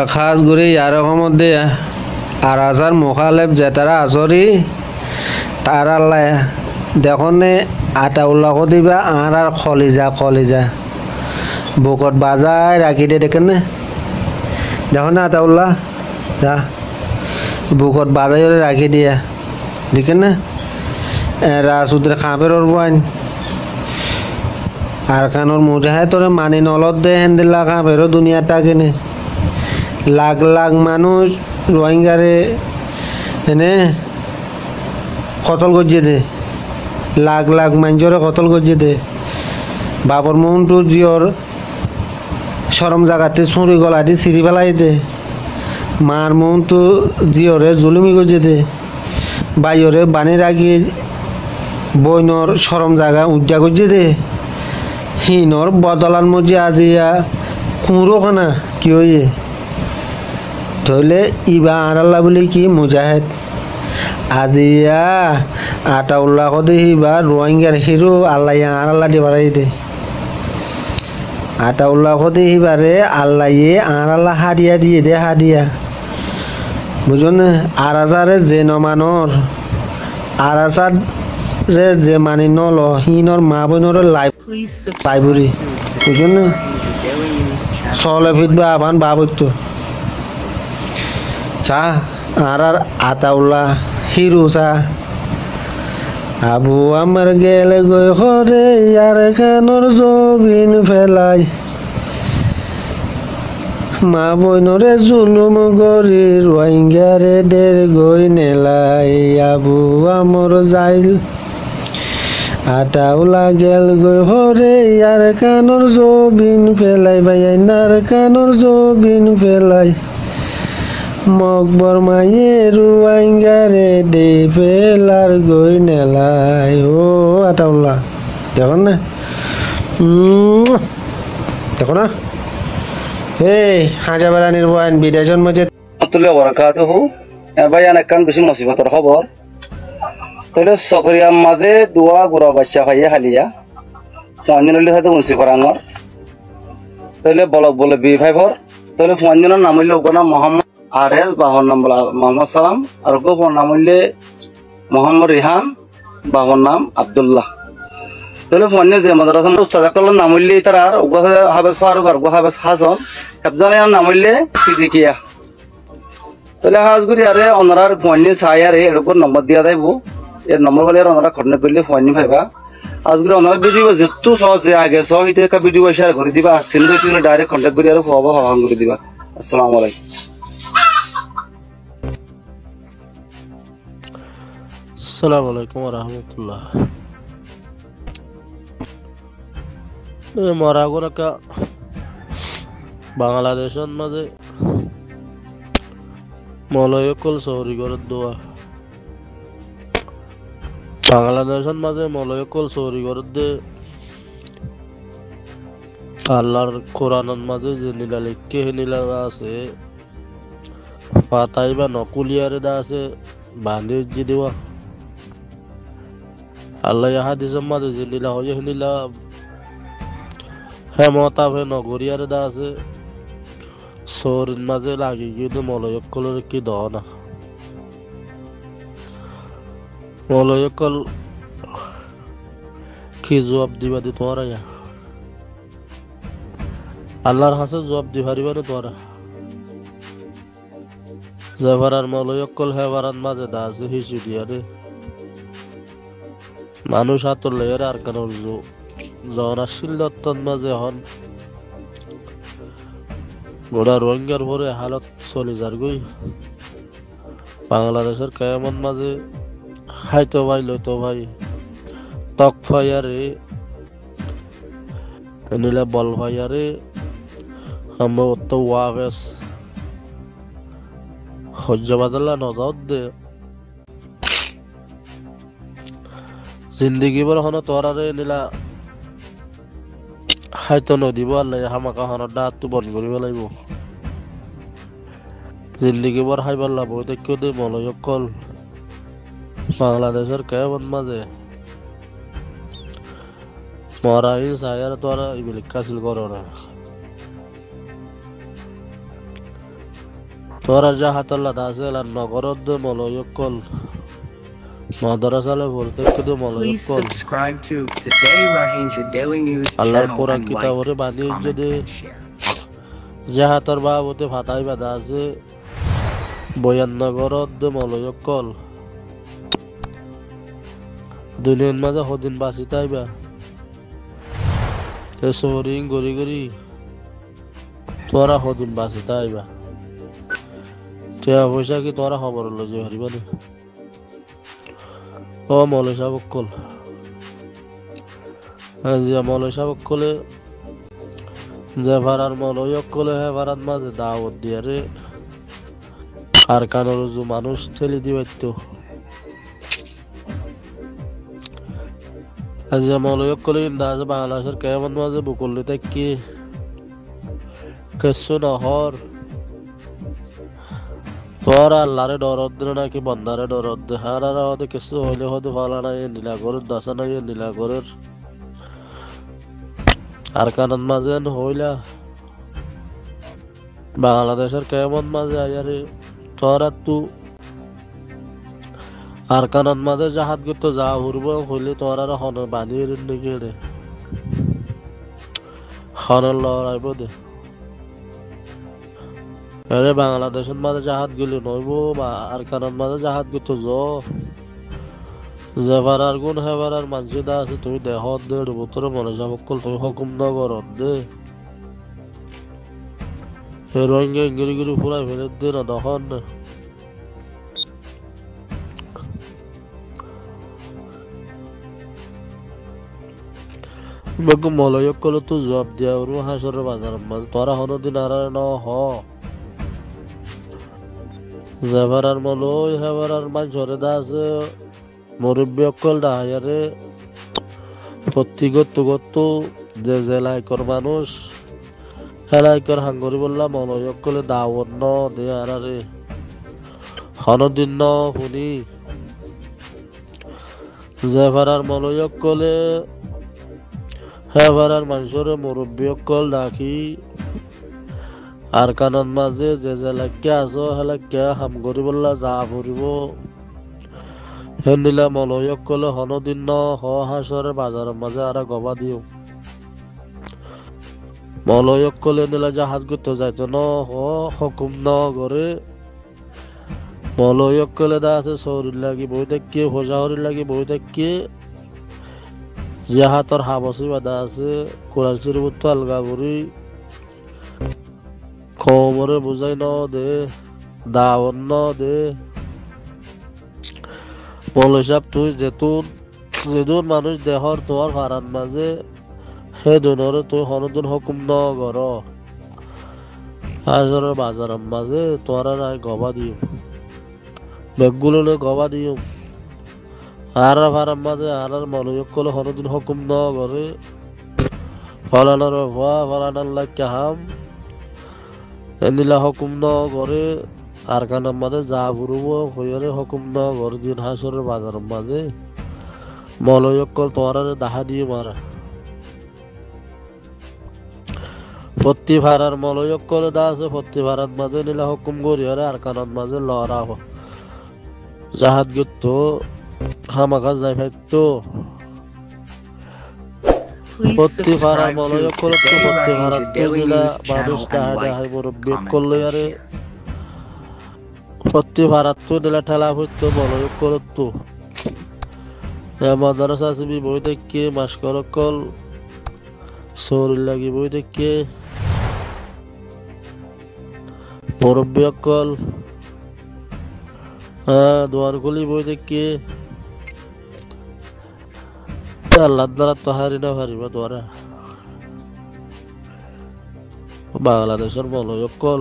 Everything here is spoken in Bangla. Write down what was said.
খাস করে ইয়ার মধ্যে আর আসার মোখালেব যে তারা আসরি তার আল্লাহ দেখুন আটা উল্লাহ দিবা আর খলিজা বুকত বাজায় রাখি দিয়ে দেখেন না দেখুন না আটা উল্লাহ যা বুকত বাজাই রাখি দিয়া দেখেন না রাসুদ্রে খাপের ওরবাইন আর খানোর মুজাহে তোরে মানি নলত দে হেন্দিল্লা খাপেরও দুনিয়াটা কিনে লাখ লাখ মানুষ রোহিঙ্গারে এনে কতল গজিয়ে দে লাখ লাখ মানুষরে কতল গজিয়ে দে বাবর মোহনটো জিওর সরম জাগাতে চুরি গলা দি চিৰি পেলাই দে মার মোহনটো জিওরে জুলুমি গজিয়ে দে বাইরে বানি রাখি বইনর সরম জাগা উজ্জা গজিয়ে দে হিনর বদলার মধ্যে আজিয়া কুঁড়ো খানা কি হয়ে ধরলে ইবা আরাল্লা বলে কি মুজাহেদ আজিয়া আটা উল্লাহ দে ইবা রোহিঙ্গার হিরো আল্লাহ আরাল্লা দিয়ে বাড়াই দে আটা উল্লাহ দে ইবারে আল্লাহ আরাল্লা হাদিয়া দিয়ে দে হাদিয়া বুঝুন আর আজারে যে নমানর আর আজার রে যে মানি নল হিনর মা বোনর লাইব্রেরি বুঝুন না চলে ফিটবা আবান বাবতো চা আর আতাউল্লাহ হিরু চা আবু আমার গেলে গই হরে আর খানোর জবিন ফেলাই মা বইনরে জুলুম গরি রোহিঙ্গারে দের গই নেলাই আবু আমর যাইল আটাউলা গেল গই হরে আর কানোর জবিন ফেলাই বাইনার কানোর জবিন ফেলাই মকবর মায়ে রোহিঙ্গারে দে ফেলার গই নেলাই ও আটাউল্লাহ দেখুন না দেখো না এই হাজা বেড়ানির বয়ান বিদেশন মধ্যে তুলে বরকাতুহু বায়ান একখান বেশি মুসিবতর খবর তাহলে সকরিয়ার মাঝে দোয়া গুড়া বাচ্চা খাইয়ে হালিয়া পঞ্জনের সাথে মুন্সি করানোর তাহলে বলক বলে বি ফাইভর তাহলে পঞ্জনের নাম হইলে ওখানে মোহাম্মদ আর এস বাহর নাম বলা মোহাম্মদ সালাম আর গোপর নাম হইলে মোহাম্মদ রিহান বাহর নাম আবদুল্লাহ তাহলে পঞ্জে যে মাদ্রাসার উস্তাদ করলেন নাম হইলে তার আর হাবেজ ফারুক আর হাবেজ হাসন একজনের নাম হইলে সিদ্দিকিয়া তাহলে হাজগুড়ি আরে ওনার পঞ্জে চাই আরে এরকম নম্বর দিয়া দেবো এর নম্বর বলে ওনারা ঘটনা করলে পঞ্জে পাইবা আজকে ওনার ভিডিও যেহেতু সহজ যে আগে সহ এটা ভিডিও শেয়ার করে দিবা আর সিন্ধু ডাইরেক্ট কন্ট্যাক্ট করে আর হওয়া হওয়ান করে দিবা আসসালামু আলাইকুম আসসালামু আলাইকুম ওয়া রাহমাতুল্লাহ মরাগোনাকা বাংলাদেশের মাঝে মলয়কল শহরীগরের দোয়া বাংলাদেশের মাঝে মলয়কল শহরীগরের দে আল্লাহর কোরআনের মাঝে যে নীলা লিখকে নীলা আছে পাতাই বা নকুলিয়ারে দা আছে বান্ধি উজ্জি দেওয়া আল্লাহ হাদিসের মাঝে যে নীলা হয়ে নীলা হেমতাপে নগরিয়ারে দা আছে শহরের মাঝে লাগি কিন্তু মলয়কলের কি দ না মলয়কল কি জবাব দিবা দি তোরা আল্লাহর কাছে জবাব দি পারিবা না তোরা জেভারার মলয়কল হেভারার মাঝে দা আছে হিসু দিয়ারে মানুষ হাতর লেয়ার আর কেন জনাশীল দত্তর মাঝে হন গোড়া রোহিঙ্গার ভরে হালত চলি যার গই বাংলাদেশের কায়ামত মাঝে খাইতো ভাই লইতো ভাই তক ফাইয়ারে নীলা বল ফাইয়ারে সম্ভবত ওয়াবেস সহ্য বাজাল্লা নজাত দে জিন্দগি বল হন তোরারে নীলা খাইতো নদীব আল্লাহ হামাকা হন ডাতটো বন্ধ কৰিব লাগিব জিন্দগি বৰ খাই পারলা বৈতক্য দে মলয়কল বাংলাদেশের কেমন মাঝে মরাই চাই আর তোরা এইবিলাক কাছিল করো না তোরা জাহাতর লাদা আছে নগরদ মলয়কল মাদ্রাসালে পড়তে কিন্তু Please মলয়কল subscribe to Today Rohingya Daily News আল্লাহর channel কোরআন and কিতাবরে like, বানিয়ে comment, যদি and share. জাহাতর বাবতে ফাতাই বাদা আছে বয়াননগরদ মলয়কল দুনিয়ার মাঝে হদিন বাঁচি তাইবা তে সরিং গড়ি গড়ি তোরা হদিন বাঁচি তাইবা টিয়া পয়সা কি তোরা খবর লজে হারিবানি ও মৌলাই সাবকল যে মৌলাই সাবকলে যে ভাড়ার মৌলয়কলে হে ভাড়ার মাঝে দাওয়াত দিয়ারে আর কানোর যে মানুষ ঠেলি দিবাইতো আজ মৌলয়কলে ইন্দাজ বাংলাদেশের কেমন মাঝে বুকল্লি থাকি কেসু নহর তোরা আল্লাহরে ডরদ দিলে নাকি বন্দারে ডরদ দে হারারা হতে কিছু হইলে হতে ভালো নাই নীলাগরের দশা নাই নীলাগরের আর কানন মাঝে হইলা বাংলাদেশের কেমন মাঝে আয়ারে তোরা তু আর কানন মাঝে জাহাজ গিয়ে যা উড়ব হইলে তোরার হন বাঁধিয়ে নাকি রে হনের লড়াইব দে আরে বাংলাদেশের মাঝে জাহাজ গেলে নইব বা আর কারণ মাঝে জাহাজ গেতো যেবার গুণ হেবার আর মানসি দা আছে তুমি দেহ দে বতরে মনে যাব কল তুমি হুকুম নগর দে রোহিঙ্গা ইংরি গিরি ফুরাই ফেলে দে না দখন বেগম মলয়ক কলে তো জবাব দিয়া ওরু হাসর বাজার মাঝে তোরা হনো দিন আর ন হ যেভারার মলই হেভারার মানুষরে দা আছে মুরব্বী অকল ডাহারে প্রতিগত যে জেলাইকর মানুষ হেলাইকর হাঙ্গরি বললাম মলই অকলে দাওয়াত ন দে আরে হনদিন ন শুনি যেভারার মলই অকলে হেভারার মানুষরে মুরব্বী অকল ডাকি আর কানন মাঝে যে জেলাকে আছো হেলাকে হাম করি বললা যা ফুরিব হেন্দিলা মলয়ক কলে হনদিন ন হ হাসরে বাজারের মাঝে আর গবা দিও মলয়ক কলে নিলা জাহাজ করতে যাইতো ন হ হকুম ন করে মলয়ক কলে দা আছে শরীর লাগি বই দেখিয়ে হোজাহরির লাগি বই দেখিয়ে জাহাতর হাবসি বাদা আছে কোরআন শরীফ তো আলগা করি খবরে বুঝাই ন দে দাওয়াত ন দে মৌলাই সাহেব তুই যেতুন মানুষ দেহর তোর ফারান মাঝে হে দুনরে তুই হনদিন হুকুম ন কর হাজার বাজারের মাঝে তোরা নাই গবা দিও বেগগুলো গবা দিও আর ফারান মাঝে আর মৌলয়ক কলে হনদিন হুকুম ন করে ফলানোর ভয়া ফলানোর লাগে হাম এনিলা হুকুম ন করে আর কানার মাঝে যা ফুরব হইয়ারে হুকুম ন করে দিন হাসরের বাজারের মাঝে মলয়কল তোরারে দাহা দিয়ে মারা প্রতি ভাড়ার মলয়কলে দা আছে প্রতি ভাড়ার মাঝে নিলা হুকুম করিয়ারে আর কানার মাঝে লড়া জাহাজ গিত হামাকা যাই ফাইতো Please প্রতি ভাড়ার subscribe to মলয়কলে তো Today প্রতি ভাড়ার Rohingya তো Daily নিলা News মানুষ channel ডাহা and ডাহাই like, মুরব্বী comment, করলে and আরে share. প্রতি ভাড়ার তো নিলা ঠেলা হইতো মলয়কলে তো মাদ্রাসা আছে বই দেখে মাস্কর কল শরীর লাগি বই দেখে মুরব্বী কল দোয়ার গলি বই দেখে আল্লাহ দ্বারা তো হারি না হারিবা তোরা বাংলাদেশের মলয়ক কল